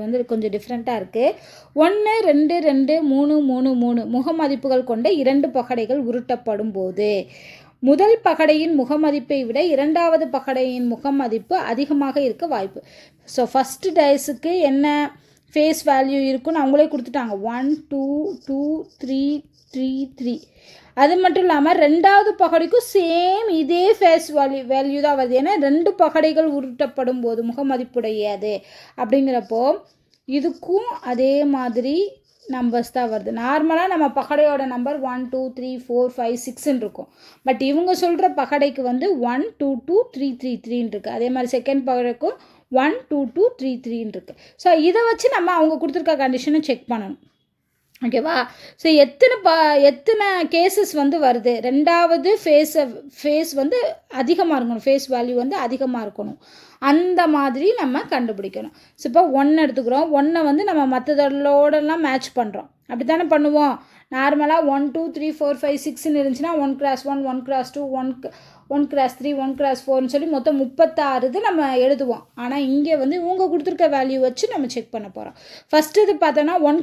வந்து கொஞ்சம் டிஃப்ரெண்ட்டாக இருக்குது. 1 2 2 3 3 3 முகமதிப்புகள் கொண்ட 2 பகடைகள் உருட்டப்படும் போது முதல் பகடையின் முகமதிப்பை விட இரண்டாவது பகடையின் முகமதிப்பு அதிகமாக இருக்க வாய்ப்பு. ஸோ ஃபஸ்ட்டு டைஸுக்கு என்ன ஃபேஸ் வேல்யூ இருக்குன்னு அவங்களே கொடுத்துட்டாங்க. 1 2 2 3 3 3. அது மட்டும் இல்லாமல் ரெண்டாவது பகடைக்கும் சேம் இதே ஃபேஸ் வேல்யூ தான் வருது. ஏன்னா 2 பகடைகள் உருட்டப்படும் போது முகமதிப்புடையது அப்படிங்கிறப்போ இதுக்கும் அதே மாதிரி நம்பர்ஸ் தான் வருது. நார்மலாக நம்ம பகடையோட நம்பர் 1 2 3 4 5 6ன்னு இருக்கும். பட் இவங்க சொல்கிற பகடைக்கு வந்து 1 2 2 3 3 3ன்னு இருக்குது. அதே மாதிரி செகண்ட் பகடைக்கும் 1 2 2 3 3ன்னு இருக்குது. ஸோ இதை வச்சு நம்ம அவங்க கொடுத்துருக்க கண்டிஷனை செக் பண்ணணும். ஓகேவா? ஸோ எத்தனை கேசஸ் வந்து வருது, ரெண்டாவது ஃபேஸ் வந்து அதிகமாக இருக்கணும், ஃபேஸ் வேல்யூ வந்து அதிகமாக இருக்கணும், அந்த மாதிரி நம்ம கண்டுபிடிக்கணும். ஸோ இப்போ 1 எடுத்துக்கிறோம். 1 வந்து நம்ம மற்றதோடலாம் மேட்ச் பண்ணுறோம். அப்படி தானே பண்ணுவோம். நார்மலாக 1 2 3 4 5 6ன்னு இருந்துச்சுன்னா 1 × 1 1 × 2 1 × 3 1 × 4ன்னு சொல்லி மொத்தம் 36 இது நம்ம எழுதுவோம். ஆனால் இங்கே வந்து இவங்க கொடுத்துருக்க வேல்யூ வச்சு நம்ம செக் பண்ண போகிறோம். ஃபஸ்ட்டு இது பார்த்தோன்னா 1,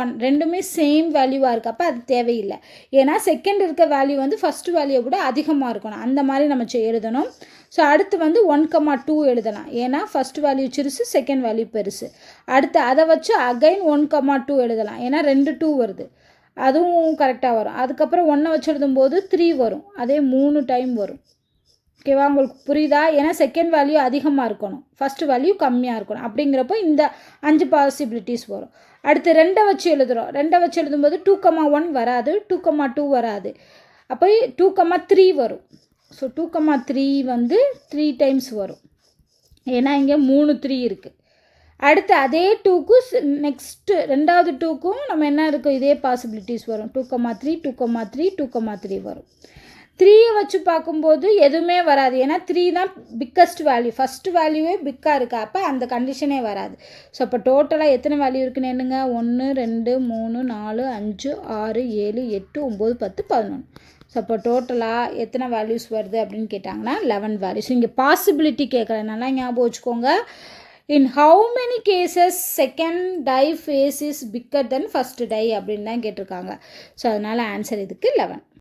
1 ரெண்டுமே சேம் வேல்யூவாக இருக்குது. அப்போ அது தேவையில்லை. ஏன்னா செகண்ட் இருக்க வேல்யூ வந்து ஃபஸ்ட்டு வேல்யூவை விட அதிகமாக இருக்கணும். அந்த மாதிரி நம்ம எழுதணும். ஸோ அடுத்து வந்து 1, 2 எழுதலாம். ஏன்னா ஃபஸ்ட் வேல்யூ சிறுசு, செகண்ட் வேல்யூ பெருசு. அடுத்து அதை வச்சு அகைன் 1, 2 எழுதலாம். ஏன்னா 2 2 வருது, அதுவும் கரெக்டாக வரும். அதுக்கப்புறம் 1 வச்சு எழுதும்போது 3 வரும், அதே 3 டைம் வரும். ஓகேவா? உங்களுக்கு புரியுதா? ஏன்னா செகண்ட் வேல்யூ அதிகமாக இருக்கணும், ஃபஸ்ட்டு வேல்யூ கம்மியாக இருக்கணும். அப்படிங்கிறப்போ இந்த 5 பாசிபிலிட்டிஸ் வரும். அடுத்து 2 வச்சு எழுதுகிறோம். 2 வச்சு எழுதும்போது 2, 1 வராது, 2, 2 வராது. அப்போ 2, 3 வரும். ஸோ 2, 3 வந்து 3 டைம்ஸ் வரும். ஏன்னா இங்கே 3 3 இருக்குது. அடுத்து அதே 2க்கு நெக்ஸ்ட்டு ரெண்டாவது 2க்கும் நம்ம என்ன இருக்கும், இதே பாசிபிலிட்டிஸ் வரும். 2, 3 2, 3 2, 3 வரும். 3 வச்சு பார்க்கும்போது எதுவுமே வராது. ஏன்னா 3 தான் பிக்கஸ்ட் வேல்யூ, ஃபஸ்ட்டு வேல்யூவே பிக்காக இருக்கா. அப்போ அந்த கண்டிஷனே வராது. ஸோ அப்போ டோட்டலாக எத்தனை வேல்யூ இருக்குன்னு என்னங்க, 1 2 3 4 5 6 7 8 9 10 11. ஸோ அப்போ டோட்டலாக எத்தனை வேல்யூஸ் வருது அப்படின்னு கேட்டாங்கன்னா 11 வேல்யூஸ். இங்கே பாசிபிலிட்டி கேட்கல, நல்லா ஞாபகம் வச்சுக்கோங்க. In how many cases second die face is bigger than first die அப்படின்னு தான் கேட்டிருக்காங்க. ஸோ அதனால் ஆன்சர் இதுக்கு 11.